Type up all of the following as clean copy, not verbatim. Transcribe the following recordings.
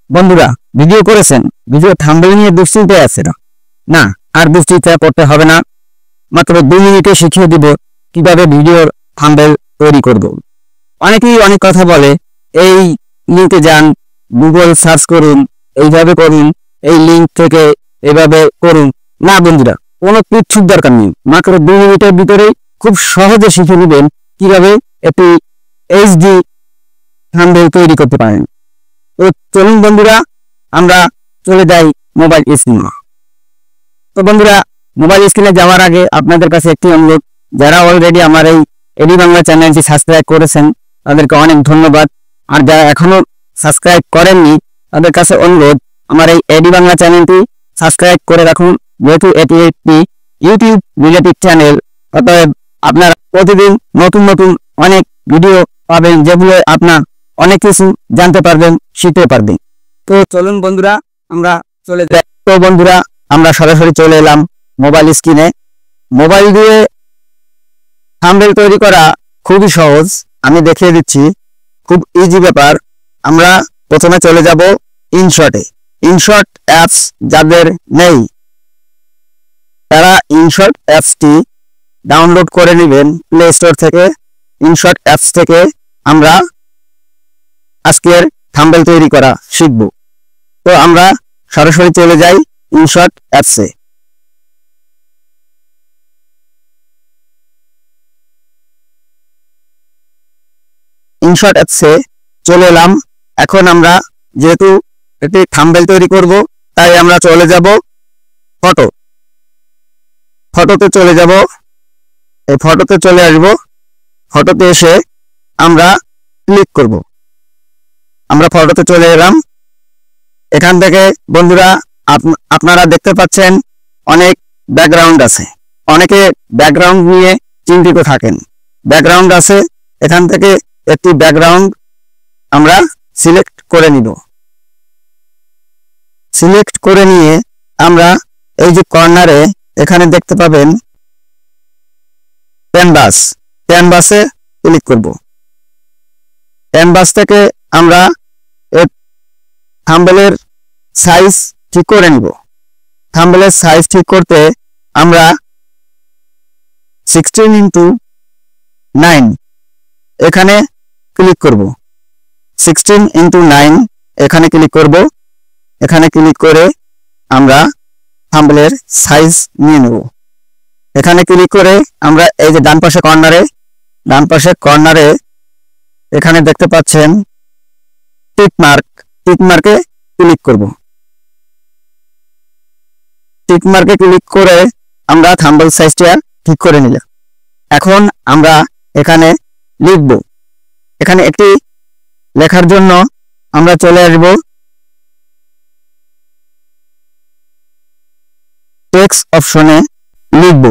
বন্ধুরা, ভিডিও করেছেন, video thumbnail নিয়ে দুশ্চিন্তায় আছে না, আর দুশ্চিন্তা করতে হবে না। মাত্র 2 মিনিটে শিখিয়ে দিব কিভাবে ভিডিওর থাম্বনেল তৈরি করব। অনেকেই অনেক কথা বলে, এই লিঙ্কে যান, গুগল সার্চ করুন, এইভাবে করুন, এই লিঙ্ক থেকে এভাবে করুন। না বন্ধুরা, কোনো কিচ্ছুর দরকার নেই। মাত্র 2 মিনিটের ভিতরেই খুব সহজে শিখে নেবেন কিভাবে একটি এইচডি থাম্বনেল তৈরি করতে পারেন। তো চলুন বন্ধুরা, আমরা চলে যাই মোবাইল স্ক্রিনে। তো বন্ধুরা, মোবাইল স্ক্রিনে যাওয়ার আগে আপনাদের কাছে একটি অনুরোধ, যারা অলরেডি আমার এই এডি বাংলা চ্যানেলটি সাবস্ক্রাইব করেছেন তাদেরকে অনেক ধন্যবাদ। আর যারা এখনো সাবস্ক্রাইব করেননি তাদের কাছে অনুরোধ, আমার এই এডি বাংলা চ্যানেলটি সাবস্ক্রাইব করে রাখুন, যেহেতু এটি একটি ইউটিউব রিলেটেড চ্যানেল। অতএব আপনারা প্রতিদিন নতুন নতুন অনেক ভিডিও পাবেন, যেগুলো আপনার অনেক কিছু জানতে পারবেন, শিখতে পারবেন। তো চলুন বন্ধুরা, আমরা চলে যাই। তো বন্ধুরা, আমরা সরাসরি চলে এলাম মোবাইল স্ক্রিনে। মোবাইল দিয়ে থাম্বনেল তৈরি করা খুবই সহজ, আমি দেখিয়ে দিচ্ছি, খুব ইজি ব্যাপার। আমরা প্রথমে চলে যাব ইনশটে। ইনশট অ্যাপস যাদের নেই তারা ইনশট অ্যাপসটি ডাউনলোড করে নেবেন প্লে স্টোর থেকে। ইনশট অ্যাপস থেকে আমরা আজকের থাম্বনেল তৈরি করা শিখব। তো আমরা সরাসরি চলে যাই ইনশট অ্যাপসে। ইনশট অ্যাপসে চলে এলাম। এখন আমরা যেহেতু একটি থাম্বনেল তৈরি করব, তাই আমরা চলে যাব ফটোতে চলে যাব। এই ফটোতে চলে আসব। ফটোতে এসে আমরা ক্লিক করব। আমরা ফটোতে চলে এলাম। এখান থেকে বন্ধুরা আপনারা দেখতে পাচ্ছেন অনেক ব্যাকগ্রাউন্ড আছে। অনেকে ব্যাকগ্রাউন্ড নিয়ে চিন্তিত থাকেন। ব্যাকগ্রাউন্ড আছে, এখান থেকে একটি ব্যাকগ্রাউন্ড আমরা সিলেক্ট করে নিব। সিলেক্ট করে নিয়ে আমরা এই যে কর্নারে এখানে দেখতে পাবেন ক্যানভাসে ক্লিক করব। ক্যানভাস থেকে আমরা থাম্বনেলের সাইজ ঠিক করে নিব। থাম্বনেলের সাইজ ঠিক করতে আমরা 16:9 এখানে ক্লিক করব। 16:9 এখানে ক্লিক করব। এখানে ক্লিক করে আমরা থাম্বনেলের সাইজ নিয়ে নেব। এখানে ক্লিক করে আমরা এই যে ডান পাশে কর্নারে এখানে দেখতে পাচ্ছেন টিকমার্কে ক্লিক করব। টিকমার্কে ক্লিক করে আমরা থাম্বনেল সাইজটা ঠিক করে নিলাম। এখন আমরা এখানে লিখব। এখানে একটি লেখার জন্য আমরা চলে আসব টেক্সট অপশনে, লিখব।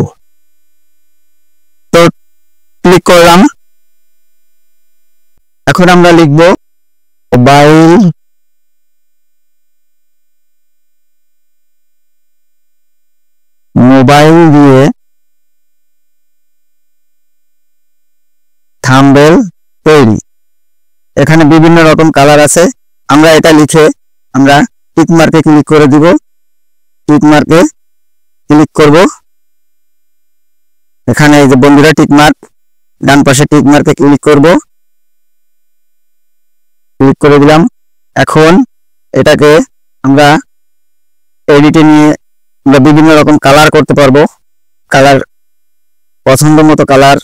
তো ক্লিক করলাম। এখন আমরা লিখব মোবাইল দিয়ে থাম্বনেল তৈরি। এখানে বিভিন্ন রকম কালার আছে। আমরা এটা লিখে আমরা টিকমার্কে ক্লিক করে দিব। টিকমার্কে ক্লিক করব। এখানে এই যে বন্ধুরা টিকমার্ক, ডান পাশে টিকমার্কে ক্লিক করব। ক্লিক করে দিলাম। এখন এটাকে আমরা এডিটে নিয়ে আমরা বিভিন্ন রকম কালার করতে পারবো। কালার পছন্দ মতো কালার,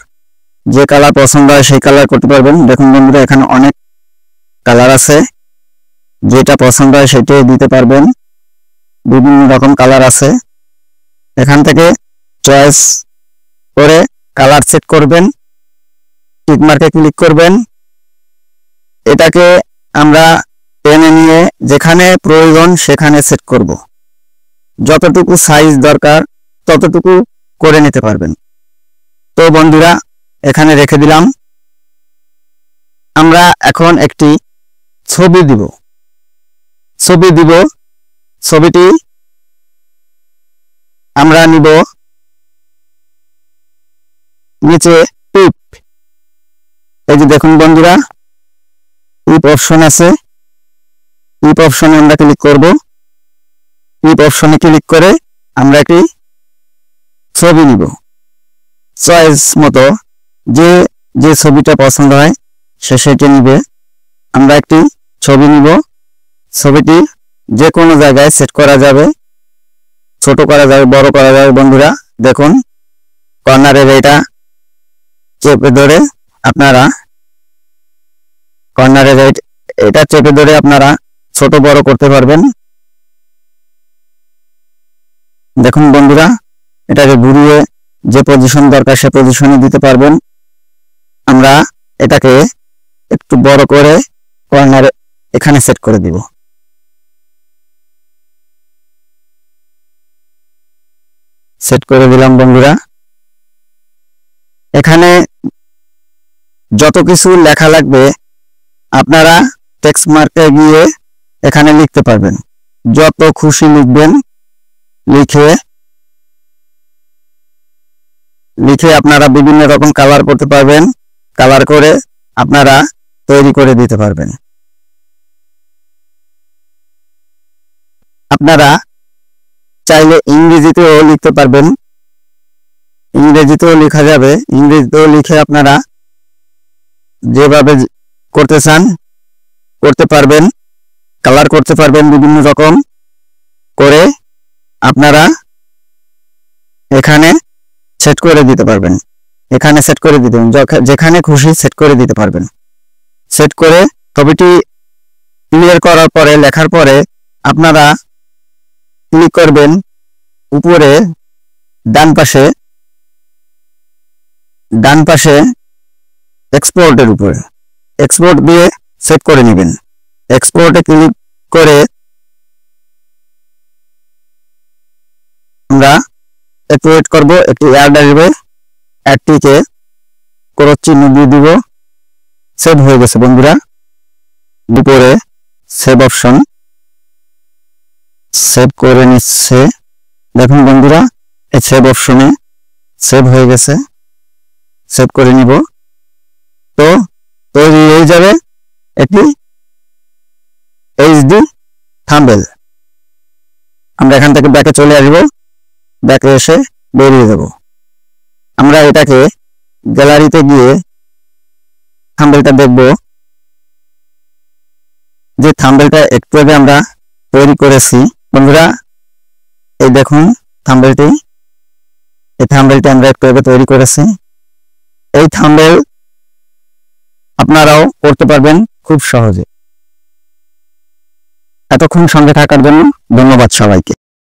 যে কালার পছন্দ হয় সেই কালার করতে পারবেন। দেখুন বন্ধুরা, এখানে অনেক কালার আছে, যেটা পছন্দ হয় সেটাই দিতে পারবেন। বিভিন্ন রকম কালার আছে। এখান থেকে চয়েস করে কালার সেট করবেন। টিকমার্কে ক্লিক করবেন। এটাকে আমরা টেনে নিয়ে যেখানে প্রয়োজন সেখানে সেট করব। যতটুকু সাইজ দরকার ততটুকু করে নিতে পারবেন। তো বন্ধুরা, এখানে রেখে দিলাম। আমরা এখন একটি ছবি দিব। ছবিটি আমরা নিব নিচে টিপ। এই যে দেখুন বন্ধুরা, টিপ অপশন আছে, ইপ অপশনে আমরা ক্লিক করব। ইপ অপশনে ক্লিক করে আমরা একটি ছবি নিব। চয়েস মতো যে যে ছবিটা পছন্দ হয় সে সেটা নিবে। আমরা একটি ছবি নিব। ছবিটি যে কোনো জায়গায় সেট করা যাবে, ছোট করা যাবে, বড় করা যাবে। বন্ধুরা দেখুন, কর্নারের এটা চেপে ধরে আপনারা ছোট বড় করতে পারবেন। দেখুন বন্ধুরা, এটাকে ঘুরিয়ে যে পজিশন দরকার সে পজিশনে দিতে পারবেন। আমরা এটাকে একটু বড় করে কর্নারে এখানে সেট করে দিব। সেট করে দিলাম বন্ধুরা। এখানে যত কিছু লেখা লাগবে আপনারা টেক্সট মার্কে গিয়ে এখানে লিখতে পারবেন। যত খুশি লিখবেন, লিখে আপনারা বিভিন্ন রকম কালার করতে পারবেন। কালার করে আপনারা তৈরি করে দিতে পারবেন। আপনারা চাইলে ইংরেজিতেও লিখতে পারবেন, ইংরেজিতেও লেখা যাবে। ইংরেজিতেও লিখে আপনারা যেভাবে করতে চান করতে পারবেন, কালার করতে পারবেন বিভিন্ন রকম করে আপনারা এখানে সেট করে দিতে পারবেন। এখানে সেট করে দিতে যেখানে খুশি সেট করে দিতে পারবেন। সেট করে ছবিটি ক্লিয়ার করার পরে, লেখার পরে আপনারা ক্লিক করবেন উপরে ডান পাশে এক্সপোর্টের উপরে। এক্সপোর্ট দিয়ে সেট করে নেবেন। এক্সপোর্টে ক্লিক করে আমরা একটু ওয়েট করব। একটি অ্যাড আসবে, অ্যাডটিকে ক্রস চিহ্ন দিয়ে দিব। সেভ হয়ে গেছে বন্ধুরা। উপরে সেভ অপশন, সেভ করে নিচ্ছে। দেখুন বন্ধুরা, এই সেভ অপশনে সেভ হয়ে গেছে। সেভ করে নিব। তো তৈরি হয়ে যাবে একটি এইচডি থাম্বনেল। আমরা এখান থেকে ব্যাকে চলে আসবো। ব্যাকে এসে বেরিয়ে যাব। আমরা এটাকে গ্যালারিতে গিয়ে থাম্বনেলটা দেখব। যে থাম্বনেলটা একটু আগে আমরা তৈরি করেছি বন্ধুরা, এই দেখুন থাম্বনেলটি। এই থাম্বনেলটি আমরা একটু আগে তৈরি করেছি। এই থাম্বনেল আপনারাও করতে পারবেন খুব সহজে। এতক্ষণ সঙ্গে থাকার জন্য ধন্যবাদ সবাইকে।